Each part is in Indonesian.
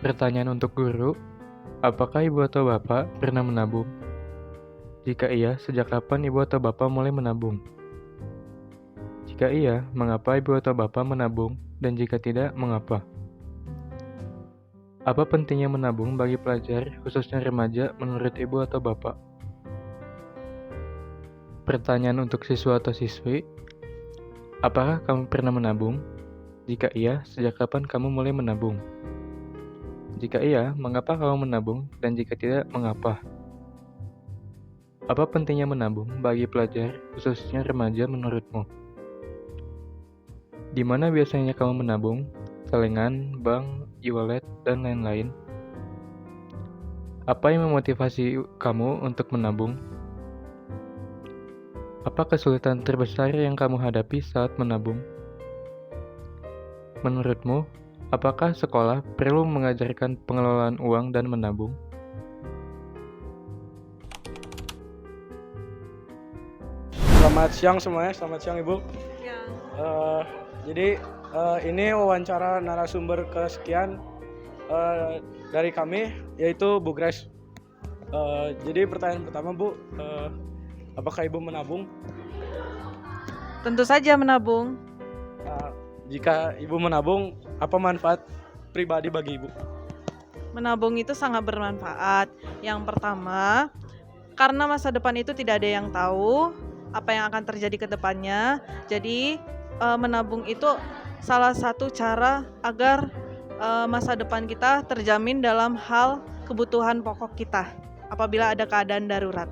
Pertanyaan untuk guru, apakah ibu atau bapak pernah menabung? Jika iya, sejak kapan ibu atau bapak mulai menabung? Jika iya, mengapa ibu atau bapak menabung? Dan jika tidak, mengapa? Apa pentingnya menabung bagi pelajar, khususnya remaja, menurut ibu atau bapak? Pertanyaan untuk siswa atau siswi, apakah kamu pernah menabung? Jika iya, sejak kapan kamu mulai menabung? Jika iya, mengapa kamu menabung? Dan jika tidak, mengapa? Apa pentingnya menabung bagi pelajar, khususnya remaja menurutmu? Di mana biasanya kamu menabung? Celengan, bank, e-wallet, dan lain-lain. Apa yang memotivasi kamu untuk menabung? Apa kesulitan terbesar yang kamu hadapi saat menabung? Menurutmu, apakah sekolah perlu mengajarkan pengelolaan uang dan menabung? Selamat siang semuanya, selamat siang Ibu. Ya. Jadi ini wawancara narasumber kesekian dari kami, yaitu Bu Grace. Jadi pertanyaan pertama Bu, apakah Ibu menabung? Tentu saja menabung. Jika Ibu menabung, apa manfaat pribadi bagi Ibu? Menabung itu sangat bermanfaat. Yang pertama, karena masa depan itu tidak ada yang tahu apa yang akan terjadi ke depannya. Jadi menabung itu salah satu cara agar masa depan kita terjamin dalam hal kebutuhan pokok kita apabila ada keadaan darurat.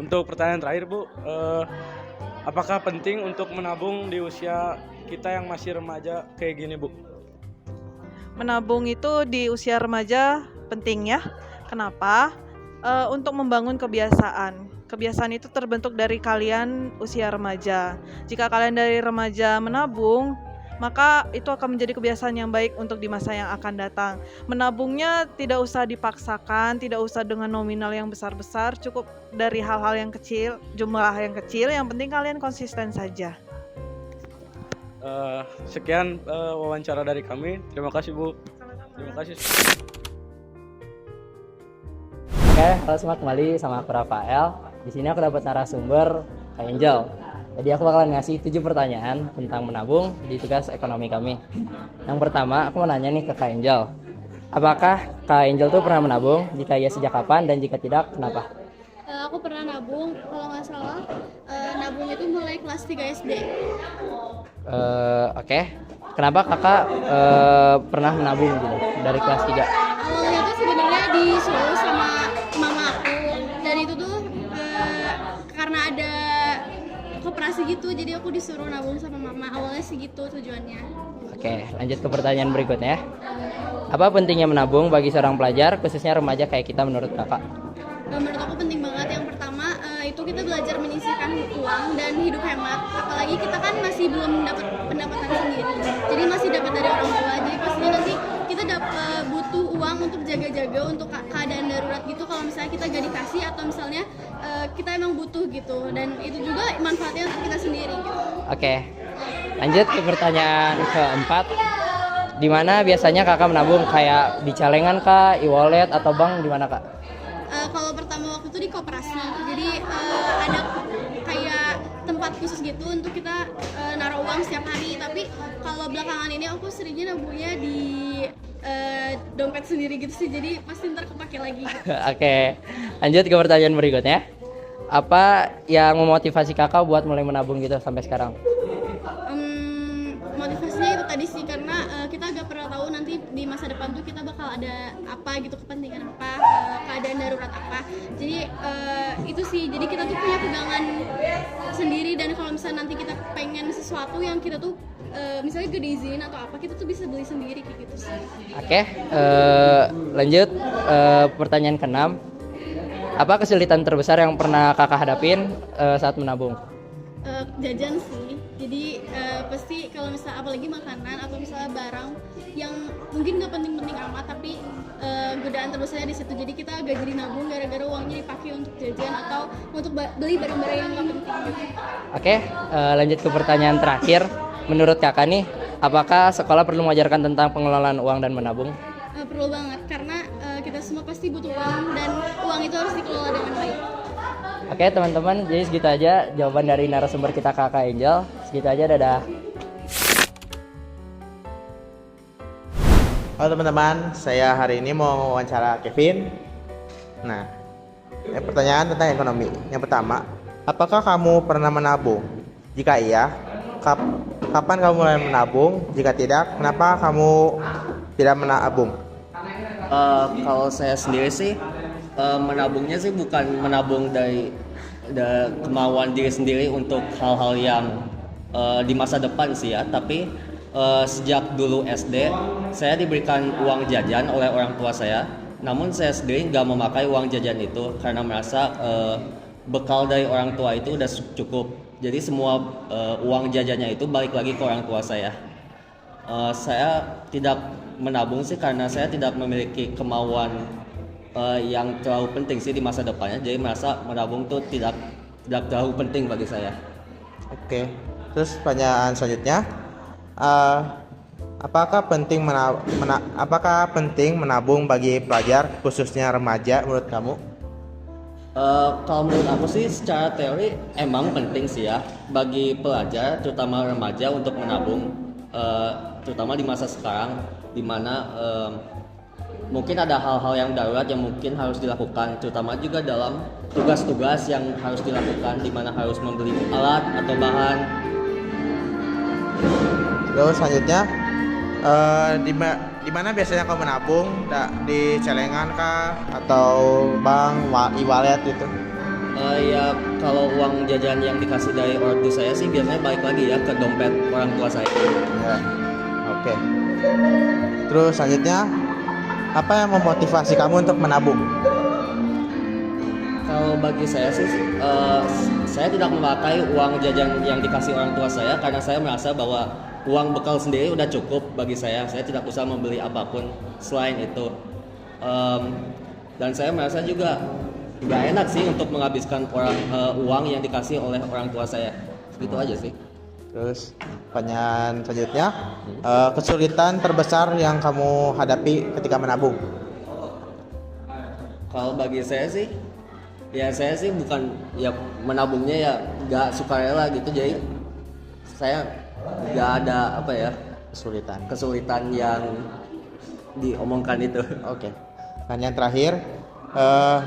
Untuk pertanyaan terakhir Bu, apakah penting untuk menabung di usia kita yang masih remaja kayak gini Bu? Menabung itu di usia remaja penting ya. Kenapa? Untuk membangun kebiasaan. Kebiasaan itu terbentuk dari kalian usia remaja. Jika kalian dari remaja menabung, maka itu akan menjadi kebiasaan yang baik untuk di masa yang akan datang. Menabungnya tidak usah dipaksakan, tidak usah dengan nominal yang besar-besar, cukup dari hal-hal yang kecil, jumlah yang kecil, yang penting kalian konsisten saja. Sekian wawancara dari kami. Terima kasih Bu. Terima kasih. Oke, halo semua, kembali sama aku Rafael. Di sini aku dapat narasumber Kak Angel. Jadi aku bakalan ngasih 7 pertanyaan tentang menabung di tugas ekonomi kami. Yang pertama, aku mau nanya nih ke Kak Angel. Apakah Kak Angel tuh pernah menabung? Jika iya, sejak kapan? Dan jika tidak, kenapa? Aku pernah nabung, kalau nggak salah nabung itu mulai kelas 3 SD. Oke. Kenapa kakak pernah menabung gitu dari kelas 3? Awalnya tuh sebenarnya disuruh sama mama aku, dan itu tuh karena ada koperasi gitu, jadi aku disuruh nabung sama mama. Awalnya sih gitu tujuannya. Oke, lanjut ke pertanyaan berikutnya. Apa pentingnya menabung bagi seorang pelajar, khususnya remaja kayak kita menurut kakak? Menurut aku penting banget. Yang pertama itu kita belajar menyisihkan uang dan hidup hemat. Apalagi kita kan masih belum dapat pendapatan sendiri, jadi masih dapat dari orang tua. Jadi pastinya nanti kita butuh uang untuk jaga-jaga untuk keadaan darurat gitu. Kalau misalnya kita gak dikasih atau misalnya kita emang butuh gitu, dan itu juga manfaatnya untuk kita sendiri gitu. Oke, lanjut ke pertanyaan keempat. Di mana biasanya kakak menabung, kayak di celengan kah, e-wallet atau bank, di mana kak? Kalau pertama waktu itu di koperasi, jadi ada kayak tempat khusus gitu untuk kita naruh uang setiap hari. Tapi kalau belakangan ini aku seringnya nabungnya di dompet sendiri gitu sih, jadi pasti ntar kepake lagi. Oke, lanjut ke pertanyaan berikutnya. Apa yang memotivasi kakak buat mulai menabung gitu sampai sekarang? Motivasinya itu tadi sih, karena kita agak pernah tahu nanti di masa depan tuh kita bakal ada apa gitu, kepentingan apa, keadaan darurat apa. Jadi itu sih, jadi kita tuh punya pegangan sendiri, dan kalau misalnya nanti kita pengen sesuatu yang kita tuh misalnya gak diizinin atau apa, kita tuh bisa beli sendiri kayak gitu sih. Oke, lanjut pertanyaan ke-6. Apa kesulitan terbesar yang pernah kakak hadapin saat menabung? Jajan sih. Jadi pasti kalau misalnya apalagi makanan atau misalnya barang yang mungkin nggak penting-penting amat, tapi godaan terbesarnya di situ. Jadi kita agak jadi nabung gara-gara uangnya dipakai untuk jajan atau untuk beli barang-barang yang nggak penting gitu. Oke, lanjut ke pertanyaan terakhir. Menurut kakak nih, apakah sekolah perlu mengajarkan tentang pengelolaan uang dan menabung? Perlu banget karena kita semua pasti butuh uang dan uang itu harus dikelola dengan baik. Oke teman-teman, jadi segitu aja jawaban dari narasumber kita Kakak Angel. Segitu aja, dadah. Halo teman-teman, saya hari ini mau wawancara Kevin. Nah, ini pertanyaan tentang ekonomi. Yang pertama, apakah kamu pernah menabung? Jika iya, kapan kamu mulai menabung? Jika tidak, kenapa kamu tidak menabung? Kalau saya sendiri sih menabungnya sih bukan menabung dari kemauan diri sendiri untuk hal-hal yang di masa depan sih ya, tapi sejak dulu SD saya diberikan uang jajan oleh orang tua saya, namun saya sendiri nggak memakai uang jajan itu karena merasa bekal dari orang tua itu udah cukup. Jadi semua uang jajannya itu balik lagi ke orang tua saya. Saya tidak menabung sih karena saya tidak memiliki kemauan yang terlalu penting sih di masa depannya. Jadi merasa menabung tuh tidak terlalu penting bagi saya. Oke, terus pertanyaan selanjutnya, apakah penting menabung bagi pelajar khususnya remaja menurut kamu? Kalau menurut aku sih secara teori emang penting sih ya bagi pelajar terutama remaja untuk menabung, terutama di masa sekarang di mana mungkin ada hal-hal yang darurat yang mungkin harus dilakukan, terutama juga dalam tugas-tugas yang harus dilakukan di mana harus membeli alat atau bahan. Terus selanjutnya, di mana biasanya kamu menabung? Di celengan kah atau bank, e-wallet gitu? Ya kalau uang jajan yang dikasih dari orang tua saya sih biasanya balik lagi ya ke dompet orang tua saya. Ya. Oke. Terus selanjutnya, apa yang memotivasi kamu untuk menabung? Kalau bagi saya sih, saya tidak memakai uang jajan yang dikasih orang tua saya karena saya merasa bahwa uang bekal sendiri udah cukup bagi saya. Saya tidak usah membeli apapun selain itu. Dan saya merasa juga nggak enak sih untuk menghabiskan uang yang dikasih oleh orang tua saya. Gitu aja sih. Terus pertanyaan selanjutnya, kesulitan terbesar yang kamu hadapi ketika menabung? Kalau bagi saya sih, ya saya sih bukan ya menabungnya ya nggak sukarela gitu, jadi saya nggak ada apa ya kesulitan yang diomongkan itu. Oke. Pertanyaan terakhir,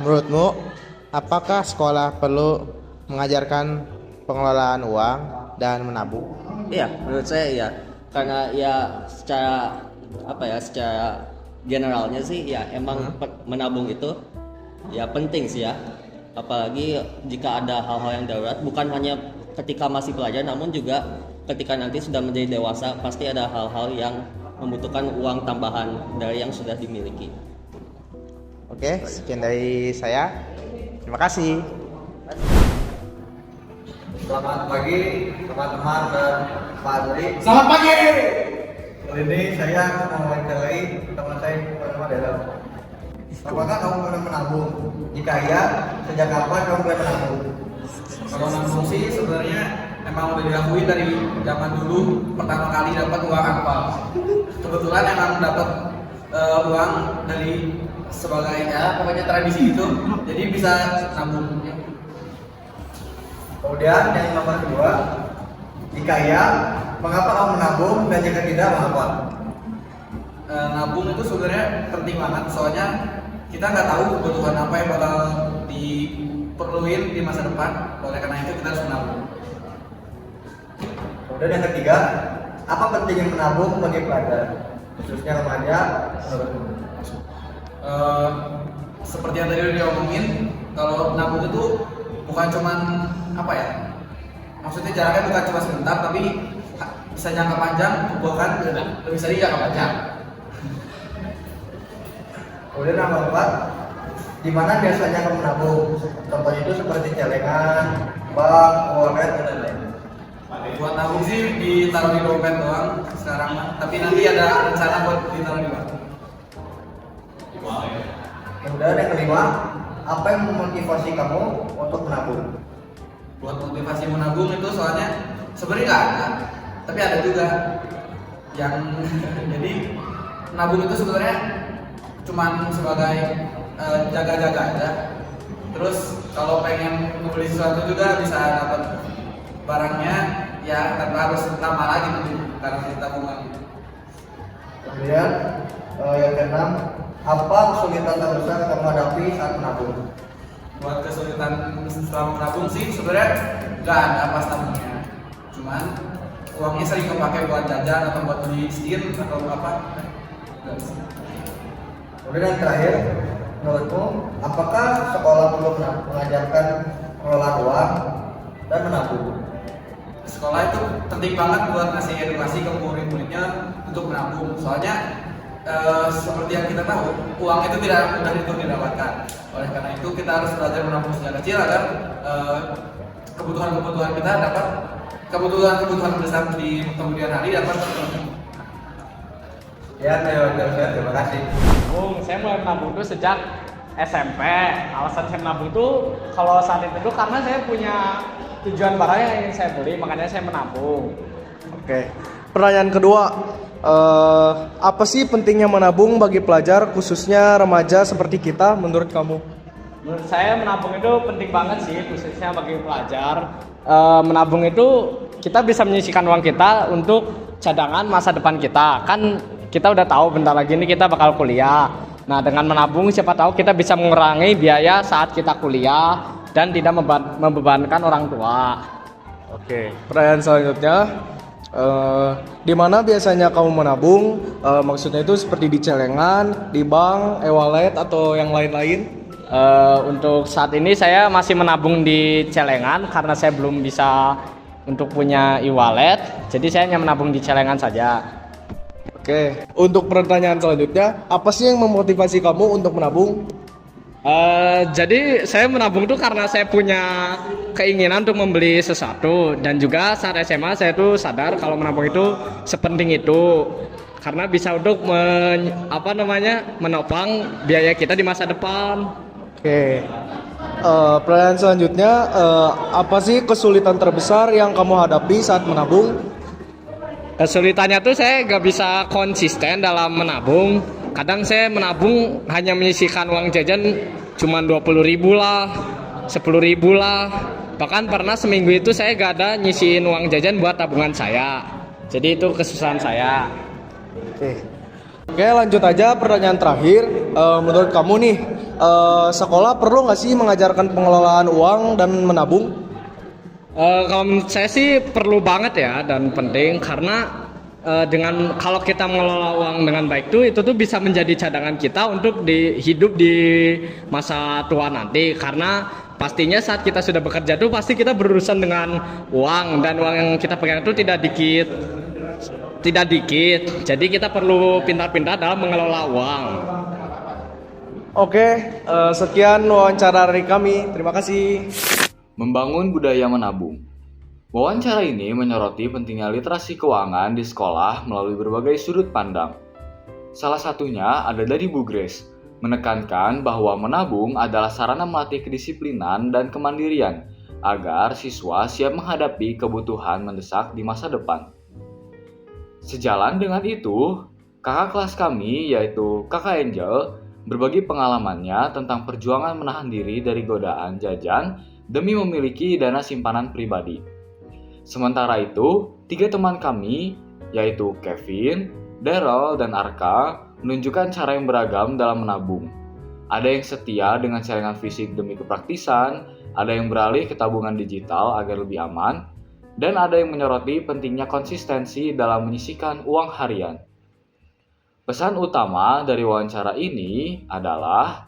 menurutmu apakah sekolah perlu mengajarkan pengelolaan uang dan menabung? Iya, menurut saya iya, karena ya secara generalnya sih ya emang menabung itu ya penting sih ya, apalagi jika ada hal-hal yang darurat, bukan hanya ketika masih pelajar namun juga ketika nanti sudah menjadi dewasa pasti ada hal-hal yang membutuhkan uang tambahan dari yang sudah dimiliki. Oke, sekian dari saya. Terima kasih. Selamat pagi teman-teman dan Pak Adri. Selamat pagi. Kali ini saya mewawancarai teman saya bernama Daryl. Apakah kamu pernah menabung? Jika iya, sejak kapan kamu mulai menabung? Kalau nabung sih sebenarnya emang udah dilakuin dari zaman dulu pertama kali dapat uang apa. Kebetulan emang dapat uang dari sebagai ya pokoknya tradisi itu, jadi bisa nabung. Kemudian yang nomor kedua, jika iya, mengapa kamu menabung dan jika tidak, mengapa? Nabung itu sebenarnya penting banget, soalnya kita nggak tahu kebutuhan apa yang bakal diperluin di masa depan. Oleh karena itu kita harus menabung. Kemudian yang ketiga, apa pentingnya menabung bagi pelajar, khususnya remaja menurutmu? Seperti yang tadi udah diomongin, kalau nabung itu bukan cuman apa ya, maksudnya jaraknya bukan cuma sebentar tapi bisa jangka panjang, bahkan lebih sering jangka panjang. Kemudian nomor 4, di mana biasanya kamu menabung? Contohnya itu seperti celengan, bank, wallet, dan lain-lain. Buat nabung sih ditaruh di dompet doang sekarang mah, tapi nanti ada rencana buat ditaruh di bank. Kemudian yang kelima, apa yang memotivasi kamu untuk menabung? Buat motivasi menabung itu soalnya sebenarnya nggak ada, tapi ada juga. yang jadi nabung itu sebenarnya cuman sebagai jaga-jaga aja. Terus kalau pengen membeli sesuatu juga bisa dapat barangnya ya tanpa harus lama lagi nanti karena di tabungan. Kemudian yang keenam, apa kesulitan terbesar yang kamu hadapi saat menabung? Buat kesulitan selama menabung sih sebenarnya nggak ada pas tabungnya, cuman uangnya sering kepake buat jajan atau buat beli skin atau apa. Kemudian yang terakhir, menurutmu apakah sekolah perlu mengajarkan pengelolaan uang dan menabung? Sekolah itu penting banget buat ngasih edukasi ke murid-muridnya untuk menabung. Soalnya seperti yang kita tahu, uang itu tidak mudah untuk didapatkan. Oleh karena itu kita harus belajar menabung sejak kecil agar kebutuhan-kebutuhan kita dapat kebutuhan besar di kemudian hari dapat terpenuhi. Ya, terima kasih. Saya mulai menabung itu sejak SMP. Alasan saya menabung itu kalau saat itu karena saya punya tujuan barang yang ingin saya beli, makanya saya menabung. Oke. Pertanyaan kedua, apa sih pentingnya menabung bagi pelajar khususnya remaja seperti kita menurut kamu? Menurut saya menabung itu penting banget sih, khususnya bagi pelajar. Menabung itu kita bisa menyisihkan uang kita untuk cadangan masa depan kita. Kan kita udah tahu bentar lagi ini kita bakal kuliah. Nah, dengan menabung siapa tahu kita bisa mengurangi biaya saat kita kuliah dan tidak membebankan orang tua. Oke. Pertanyaan selanjutnya, di mana biasanya kamu menabung? Maksudnya itu seperti di celengan, di bank, e-wallet atau yang lain-lain? Untuk saat ini saya masih menabung di celengan karena saya belum bisa untuk punya e-wallet. Jadi saya hanya menabung di celengan saja. Oke. Untuk pertanyaan selanjutnya, apa sih yang memotivasi kamu untuk menabung? Jadi saya menabung tuh karena saya punya keinginan untuk membeli sesuatu, dan juga saat SMA saya tuh sadar kalau menabung itu sepenting itu karena bisa untuk menopang biaya kita di masa depan. Oke. Pertanyaan selanjutnya, apa sih kesulitan terbesar yang kamu hadapi saat menabung? Kesulitannya tuh saya gak bisa konsisten dalam menabung. Kadang saya menabung hanya menyisihkan uang jajan cuma 20.000 lah, 10.000 lah. Bahkan pernah seminggu itu saya gak ada nyisihin uang jajan buat tabungan saya. Jadi itu kesusahan saya. Oke, lanjut aja pertanyaan terakhir. Menurut kamu nih, sekolah perlu nggak sih mengajarkan pengelolaan uang dan menabung? Kalau menurut saya sih perlu banget ya dan penting karena dengan kalau kita mengelola uang dengan baik itu tuh bisa menjadi cadangan kita untuk hidup di masa tua nanti, karena pastinya saat kita sudah bekerja tuh pasti kita berurusan dengan uang, dan uang yang kita pegang itu tidak dikit, jadi kita perlu pintar-pintar dalam mengelola uang. Oke, sekian wawancara dari kami, terima kasih. Membangun budaya menabung. Wawancara ini menyoroti pentingnya literasi keuangan di sekolah melalui berbagai sudut pandang. Salah satunya ada dari Bu Grace, menekankan bahwa menabung adalah sarana melatih kedisiplinan dan kemandirian agar siswa siap menghadapi kebutuhan mendesak di masa depan. Sejalan dengan itu, kakak kelas kami yaitu Kakak Angel berbagi pengalamannya tentang perjuangan menahan diri dari godaan jajan demi memiliki dana simpanan pribadi. Sementara itu, 3 teman kami, yaitu Kevin, Daryl, dan Arka, menunjukkan cara yang beragam dalam menabung. Ada yang setia dengan celengan fisik demi kepraktisan, ada yang beralih ke tabungan digital agar lebih aman, dan ada yang menyoroti pentingnya konsistensi dalam menyisihkan uang harian. Pesan utama dari wawancara ini adalah,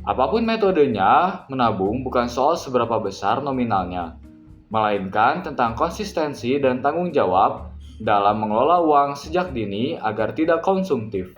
apapun metodenya, menabung bukan soal seberapa besar nominalnya, melainkan tentang konsistensi dan tanggung jawab dalam mengelola uang sejak dini agar tidak konsumtif.